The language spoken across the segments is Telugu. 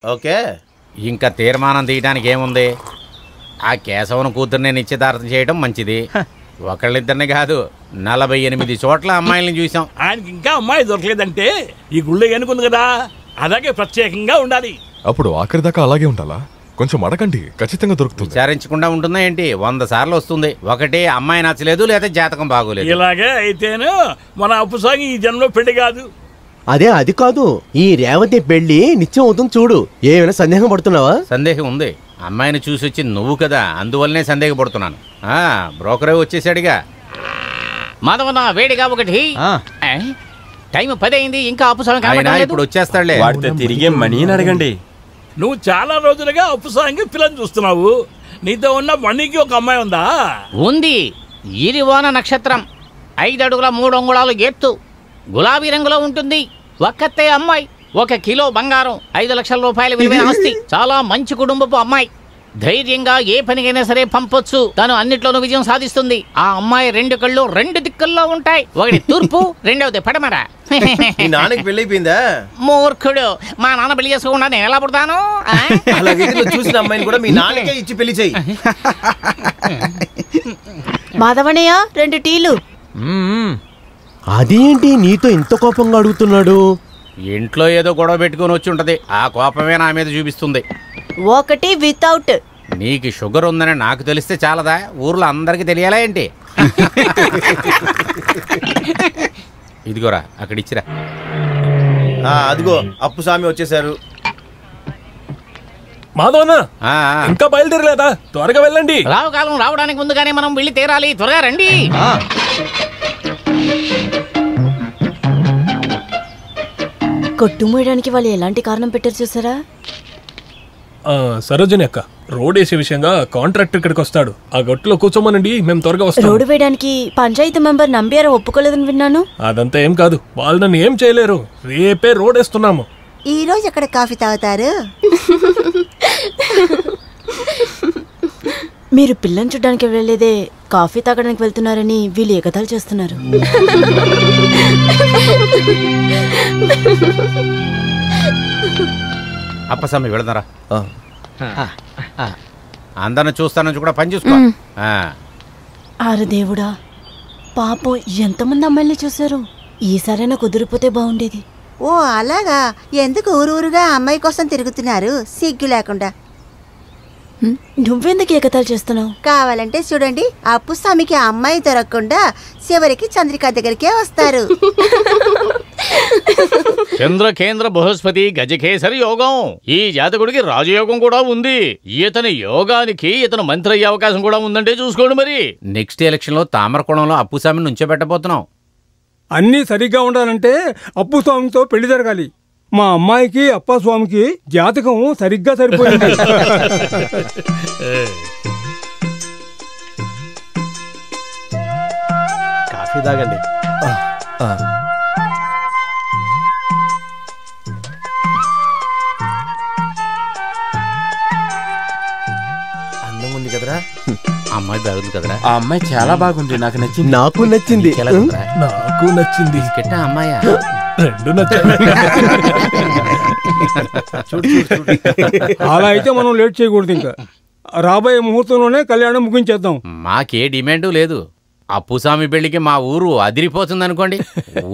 ఓకే, ఇంకా తీర్మానం తీయడానికి ఏముంది? ఆ కేశవను కూతుర్ని నిశ్చితార్థం చేయడం మంచిది. ఒకళ్ళిద్దరిని కాదు, 48 చోట్ల అమ్మాయిల్ని చూసాం. ఆయనకి ఇంకా అమ్మాయి దొరకలేదంటే ఈ గుళ్ళో ఏనుకుంది కదా, అలాగే ప్రత్యేకంగా ఉండాలి. అప్పుడు ఆఖరి దాకా అలాగే ఉండాలా? కొంచెం అడగండి, ఖచ్చితంగా దొరుకుతుంది. విచారించకుండా ఉంటుందా ఏంటి? 100 సార్లు వస్తుంది. ఒకటి అమ్మాయి నచ్చలేదు, లేదా జాతకం బాగోలేదు. ఇలాగే అయితేను మన అప్పుసాగి ఈ జన్మలో పెళ్లి కాదు. అది కాదు, ఈ రేవతి పెళ్లి నిత్యం అవుతుంది చూడు. ఏమైనా సందేహం పడుతున్నావా? సందేహం ఉంది. అమ్మాయిని చూసి వచ్చి నువ్వు కదా, అందువల్లనే సందేహపడుతున్నాను. బ్రోకరే వచ్చేసాడుగా. మాధవన వేడిగా ఒకటి. టైం 10 అయింది, ఇంకా అప్పుసాయం ఇప్పుడు వచ్చేస్తాడులే. వాడితో తిరిగే మనీ అడగండి. నువ్వు చాలా రోజులుగా అప్పుసాంగి పిల్లని చూస్తున్నావు. నీతో ఉన్న మణికి ఒక అమ్మాయి ఉందా? ఉంది. ఈరివాన నక్షత్రం, 5 అడుగుల 3 అంగుళాలు ఎత్తు, గులాబీ రంగులో ఉంటుంది. ఒక్కతే అమ్మాయి, 1 కిలో బంగారం, 5 లక్షల రూపాయల విలువైన ఆస్తి. చాలా మంచి కుటుంబపు అమ్మాయి. ధైర్యంగా ఏ పనికైనా సరే పంపొచ్చు. తను అన్నిట్లోనూ విజయం సాధిస్తుంది. ఆ అమ్మాయి 2 కళ్ళు 2 దిక్కుల్లో ఉంటాయి. ఒకటి తూర్పు, రెండవది పడమర. నాన్నకి పెళ్ళైపోయిందా? మూర్ఖుడు, మా నాన్న పెళ్లి చేసుకోకుండా నేను ఎలా పుడతాను? చూసిన అమ్మాయిని కూడా మీ నాన్నకే ఇచ్చి పెళ్లి చేయి. మాధవనయ్య 2 టీలు. అదేంటి నీతో ఇంత కోపంగా అడుగుతున్నాడు? ఇంట్లో ఏదో గొడవ పెట్టుకుని వచ్చి ఉంటది. ఆ కోపమే నా మీద చూపిస్తుంది. 1 వితౌట్. నీకు షుగర్ ఉందని నాకు తెలిస్తే చాలదా? ఊర్లో అందరికి తెలియాలా ఏంటి? ఇదిగోరా, అక్కడ ఇచ్చిరా. అదిగో అప్పుస్వామి వచ్చేసారు. మాధవన ఇంకా బయలుదేరలేదా? త్వరగా వెళ్ళండి. రావు కాలం రావడానికి ముందుగానే మనం వెళ్ళి తీరాలి. త్వరగా రండి. కొట్టు మూయడానికి వాళ్ళు ఎలాంటి కారణం పెట్టారు చూసారా? సరోజని అక్క, రోడ్ వేసే విషయంగా కాంట్రాక్టర్ ఇక్కడికి వస్తాడు. ఆ గట్టులో కూర్చోమనండి, మేము త్వరగా వస్తాం. రోడ్డు వేయడానికి పంచాయతీ మెంబర్ నంబియారా ఒప్పుకోలేదని విన్నాను. అదంతా ఏం కాదు, వాళ్ళు నన్ను ఏం చేయలేరు. రేపే రోడ్ వేస్తున్నాము. ఈ రోజు ఎక్కడ కాఫీ తాగుతారు? మీరు పిల్లని చూడడానికి వెళ్ళలేదే, కాఫీ తాగడానికి వెళ్తున్నారని వీళ్ళు ఎగతాలు చేస్తున్నారు. అప్పస్వామి వెళదారా. అందరిని చూస్తానని కూడా పని చూసుకో. ఆరు దేవుడా, పాపం ఎంతమంది అమ్మాయిల్ని చూశారు. ఈసారైనా కుదిరిపోతే బాగుండేది. ఓ అలాగా? ఎందుకు ఊరూరుగా అమ్మాయి కోసం తిరుగుతున్నారు సిగ్గు లేకుండా? నువ్వెందుకు ఎగతాలు చేస్తున్నావు? కావాలంటే చూడండి, అప్పుస్వామికి అమ్మాయి దొరకకుండా చివరికి చంద్రిక దగ్గరికే వస్తారు. చంద్ర కేంద్ర బృహస్పతి గజకేసరి యోగం. ఈ జాతకుడికి రాజయోగం కూడా ఉంది. ఇతని యోగానికి ఇతను మంత్రి అయ్యే అవకాశం కూడా ఉందంటే చూసుకోండి. మరి నెక్స్ట్ ఎలక్షన్ లో తామరకోణంలో అప్పుస్వామిని నుంచోబెట్టబోతున్నాం. అన్నీ సరిగ్గా ఉండాలంటే అప్పుస్వామితో పెళ్లి జరగాలి. మా అమ్మాయికి అప్పస్వామికి జాతకం సరిగ్గా సరిపోయింది. కాఫీ తాగండి. అందం ఉంది కదరా? అమ్మాయి బాగుంది కదరా? ఆ అమ్మాయి చాలా బాగుంది, నాకు నచ్చింది. నాకు నచ్చింది. నాకు నచ్చింది. అమ్మాయా? 2 నచ్చింది. అలా అయితే మనం లేట్ చేయకూడదు. ఇంకా రాబోయే ముహూర్తంలోనే కళ్యాణం ముగించేద్దాం. మాకే డిమాండు లేదు. అప్పుస్వామి పెళ్లికి మా ఊరు అదిరిపోతుంది అనుకోండి.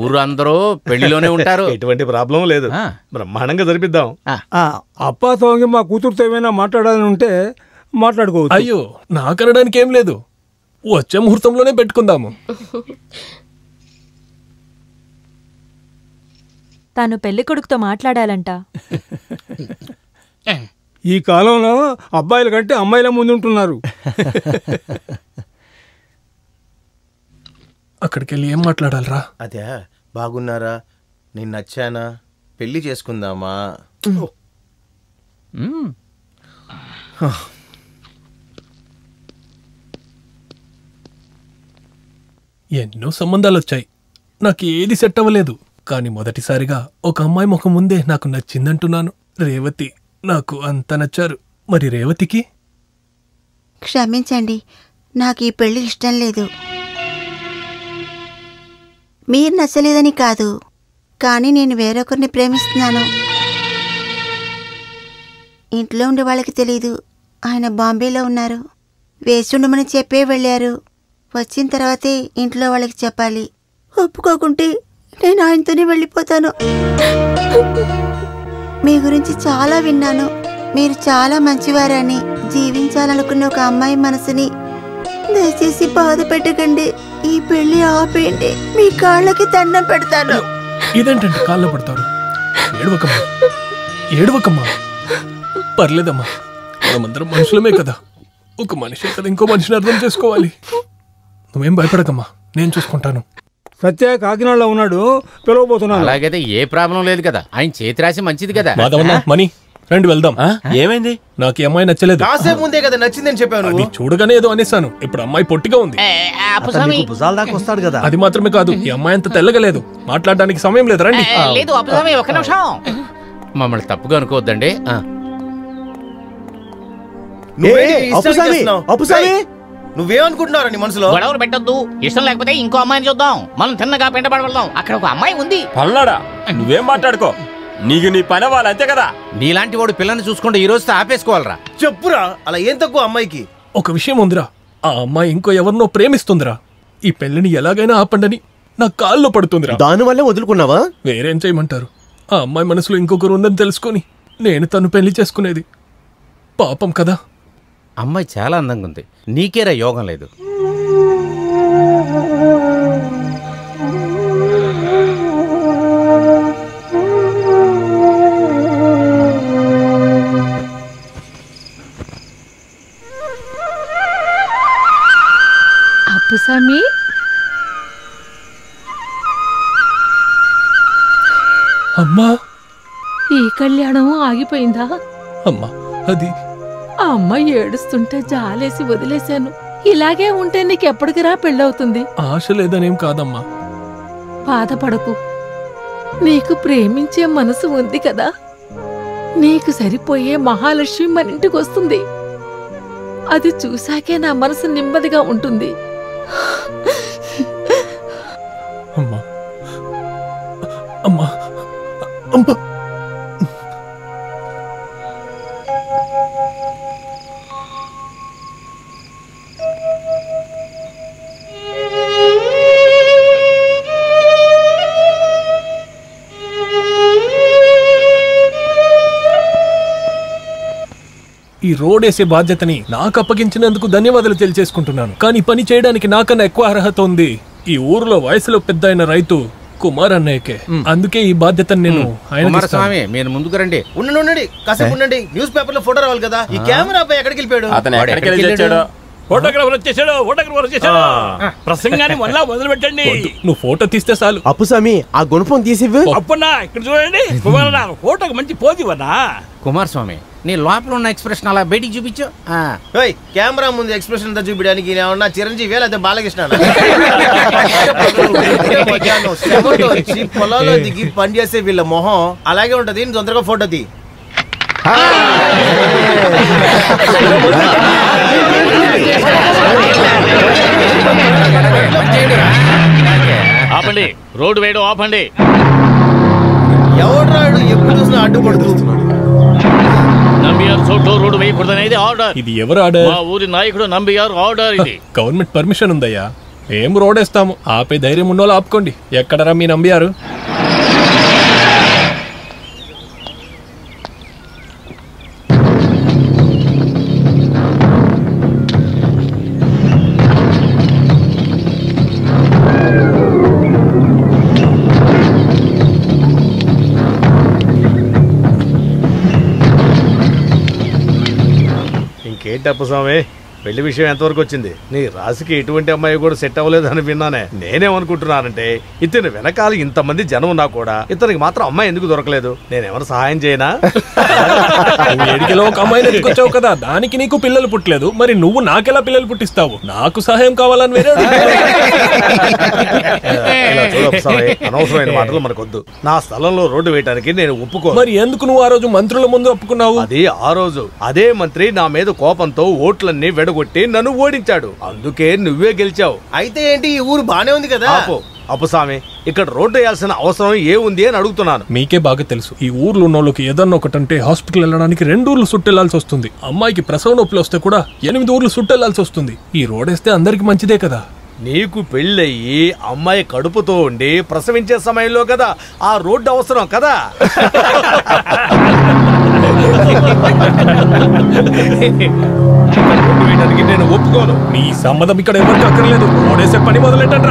ఊరు అందరూ పెళ్లిలోనే ఉంటారు. ఎటువంటి ప్రాబ్లం లేదు, బ్రహ్మాండంగా జరిపిద్దాం. అప్పస్వామికి మా కూతురుతో ఏమైనా మాట్లాడాలని ఉంటే మాట్లాడుకోవచ్చు. అయ్యో, నాకనడానికి ఏం లేదు. వచ్చే ముహూర్తంలోనే పెట్టుకుందాము. తాను పెళ్లి కొడుకుతో మాట్లాడాలంట. ఈ కాలంలో అబ్బాయిల కంటే అమ్మాయిల ముందుంటున్నారు. అక్కడికి వెళ్ళి ఏం మాట్లాడాలరా? అదే, బాగున్నారా, నేను నచ్చానా, పెళ్లి చేసుకుందామా? ఎన్నో సంబంధాలు వచ్చాయి, నాకు ఏది సెట్ అవ్వలేదు. కానీ మొదటిసారిగా ఒక అమ్మాయి ముఖం ముందే నాకు నచ్చిందంటున్నాను. రేవతి, నాకు అంత నచ్చారు. మరి రేవతికి? క్షమించండి, నాకు ఈ పెళ్లి ఇష్టం లేదు. మీరు నచ్చలేదని కాదు, కానీ నేను వేరొకరిని ప్రేమిస్తున్నాను. ఇంట్లో ఉండే వాళ్ళకి తెలీదు. ఆయన బాంబేలో ఉన్నారు. వేస్తుండమని చెప్పే వెళ్ళారు. వచ్చిన తర్వాతే ఇంట్లో వాళ్ళకి చెప్పాలి. ఒప్పుకోకుంటే నేను ఆయనతోనే వెళ్ళిపోతాను. మీ గురించి చాలా విన్నాను. మీరు చాలా మంచివారని. జీవించాలనుకున్న ఒక అమ్మాయి మనసుని దయచేసి బాధ పెట్టకండి. ఈ పెళ్లి ఆపేయండి. మీ కాళ్ళకి దండం పెడతాను. ఇదేంటంటే కాళ్ళ పడతారు? ఏడవకమ్మా, ఏడవకమ్మా. పర్లేదమ్మా, మనమందరం మనుషులమే కదా. ఒక మనిషి కదా ఇంకో మనిషిని అర్థం చేసుకోవాలి. నువ్వేం భయపడకమ్మా, నేను చూసుకుంటాను. సత్య కాకినాడలో ఉన్నాడు, పిలవబోతున్నాను. అలాగైతే ఏ ప్రాబ్లం లేదు కదా. ఆయన చేతి రాసి మంచిది కదా. మాధవన్న, మణి రండి వెళ్దాం. ఏమైంది? నాకు ఈ అమ్మాయి నచ్చలేదు. కాసేపు ముందే కదా నచ్చిందని చెప్పాను. అది చూడగానే ఏదో అనేసాను. ఇప్పుడు అమ్మాయి పొట్టిగా ఉంది. భుజాల దాకా వస్తాడు కదా. అది మాత్రమే కాదు, ఈ అమ్మాయి అంత తెల్లగా లేదు. మాట్లాడడానికి సమయం లేదు. రండి. లేదు అప్పుస్వామి, ఒక్క నిమిషం. మమ్మల్ని తప్పుగా అనుకోవద్దండి. నువ్వేమనుకుంటున్నావు నీ మనసులో? గొడవలు పెట్టొద్దు. ఇష్టం లేకపోతే ఇంకో అమ్మాయిని చూద్దాం. మనం తిన్నగా పెంటబడదాం. అక్కడ ఒక అమ్మాయి ఉంది. పల్లాడా, నువ్వేం మాట్లాడుకో. నీకు నీ పని వాళ్ళు అంతే కదా. నీలాంటి వాడు పిల్లని చూసుకుంటే ఈ రోజుతో ఆపేసుకోవాలరా. చెప్పురా, అలా ఏం తక్కువ అమ్మాయికి? ఒక విషయం ఉందిరా, ఆ అమ్మాయి ఇంకో ఎవరినో ప్రేమిస్తుందిరా. ఈ పెళ్లిని ఎలాగైనా ఆపండని నా కాల్లో పడుతుందిరా. దానివల్లే వదులుకున్నావా? వేరేం చేయమంటారు? ఆ అమ్మాయి మనసులో ఇంకొకరు ఉందని తెలుసుకొని నేను తను పెళ్లి చేసుకునేది. పాపం కదా. అమ్మాయి చాలా అందంగా ఉంది. నీకేరా యోగం లేదు. అప్పుస్వామి, అమ్మా, ఈ కళ్యాణం ఆగిపోయిందా? అమ్మా, అది ఆ అమ్మాయి ఏడుస్తుంటే జాలేసి వదిలేశాను. ఇలాగే ఉంటే నీకెప్పటికిరా పెళ్ళవుతుంది? ఆశ లేదనేం కాదమ్మా. బాధపడకు. నీకు ప్రేమించే మనసు ఉంది కదా. నీకు సరిపోయే మహాలక్ష్మి మన ఇంటికి వస్తుంది. అది చూశాకే నా మనసు నెమ్మదిగా ఉంటుంది. అమ్మా, అమ్మా, అమ్మా. ఈ రోడ్ వేసే బాధ్యతని నాకు అప్పగించినందుకు ధన్యవాదాలు తెలియజేసుకుంటున్నాను. కానీ పని చేయడానికి నాకన్నా ఎక్కువ అర్హత ఉంది ఈ ఊర్లో వయసులో పెద్ద అయిన రైతు కుమార్ అన్నయ్యకే. అందుకే ఈ బాధ్యతని నేను కుమారస్వామి, మీరు ముందుకు రండి. ఉండండి, కాసేపు ఉండండి. న్యూస్ పేపర్ లో ఫోటో రావాలి కదా. ఈ కెమెరా అబ్బాయి ఎక్కడికి వెళ్ళిపోయాడు? అతను ఎక్కడికి వెళ్ళి ఫోటోగ్రాఫర్ వచ్చేసాడు. ప్రసంగాన్ని మళ్ళా మొదలు పెట్టండి. నువ్వు ఫోటో తీస్తే చాలు. అప్పుస్వామి, ఆ గుణపం తీసివ్వు. అప్పన్నా ఇక్కడ చూడండి. కుమారన్నా, ఫోటోకి మంచి పోజివన్నా. కుమారస్వామి, నీ లోపల ఉన్న ఎక్స్ప్రెషన్ అలా బయటికి చూపించు. కెమెరా ముందు ఎక్స్ప్రెషన్ అంతా చూపించడానికి ఏమన్నా చిరంజీవి లేదా బాలకృష్ణ? పొలాల్లో దిగి పని చేసే వీళ్ళ మొహం అలాగే ఉంటది. తొందరగా ఫోటో తీ. ఆపండి, రోడ్డు వేయడం ఆపండి. ఎవడు రాడు ఎప్పుడు చూసినా అడ్డుపడుతున్నాడు. నంబియార్ చోట్లో రోడ్డు వేయకూడదనేది ఆర్డర్. ఇది ఎవరు ఆర్డర్? మా ఊరి నాయకుడు నంబియార్ ఆర్డర్. ఇది గవర్నమెంట్ పర్మిషన్ ఉందయ్యా. ఏం రోడ్ వేస్తాము. ఆపే ధైర్యం ఉన్నోళ్ళు ఆపుకోండి. ఎక్కడరా మీ నంబియారు? ఇంకేంటి అప్పస్వామి, పెళ్లి విషయం ఎంతవరకు వచ్చింది? నీ రాశికి ఎటువంటి అమ్మాయి కూడా సెట్ అవ్వలేదని విన్నానే. నేనేమనుకుంటున్నానంటే, ఇతని వెనకాల ఇంతమంది జనం ఉన్నా కూడా ఇతనికి మాత్రం అమ్మాయి ఎందుకు దొరకలేదు? నేనేమైనా సహాయం చేయనా? ఏడికిలో ఒక అమ్మాయిని ఎత్తుకొచ్చావు కదా, దానికి నీకు పిల్లలు పుట్టలేదు. మరి నువ్వు నాకెలా పిల్లలు పుట్టిస్తావు? నాకు సహాయం కావాలని వేరే అనవసరమైన మాటలు మనకొద్దు. నా స్థలంలో రోడ్డు వేయడానికి నేను ఒప్పుకో. మరి ఎందుకు నువ్వు ఆ రోజు మంత్రుల ముందు ఒప్పుకున్నావు? అది ఆ రోజు అదే మంత్రి నా మీద కోపంతో ఓట్లన్నీ వెడగొట్టి నన్ను ఓడించాడు. అందుకే నువ్వే గెలిచావు. అయితే ఏంటి, ఈ ఊరు బానే ఉంది కదా. అప్పుస్వామి ఇక్కడ రోడ్డు వేయాల్సిన అవసరం ఏముంది అని అడుగుతున్నాను. మీకే బాగా తెలుసు, ఈ ఊర్లో ఉన్న వాళ్ళకి ఏదన్నా ఒకటంటే హాస్పిటల్ వెళ్ళడానికి 2 ఊర్లు సుట్టెళ్లాల్సి వస్తుంది. అమ్మాయికి ప్రసవ నొప్పులు వస్తే కూడా 8 ఊర్లు సుట్టెళ్లాల్సి వస్తుంది. ఈ రోడ్ వేస్తే అందరికి మంచిదే కదా. నీకు పెళ్ళయ్యి అమ్మాయి కడుపుతో ఉండి ప్రసవించే సమయంలో కదా ఆ రోడ్డు అవసరం కదా. నేను ఒప్పుకోను. మీ సమ్మతం ఇక్కడ ఎవరికి అక్కర్లేదు. రోడ్ వేసే పని మొదలెట్టండి.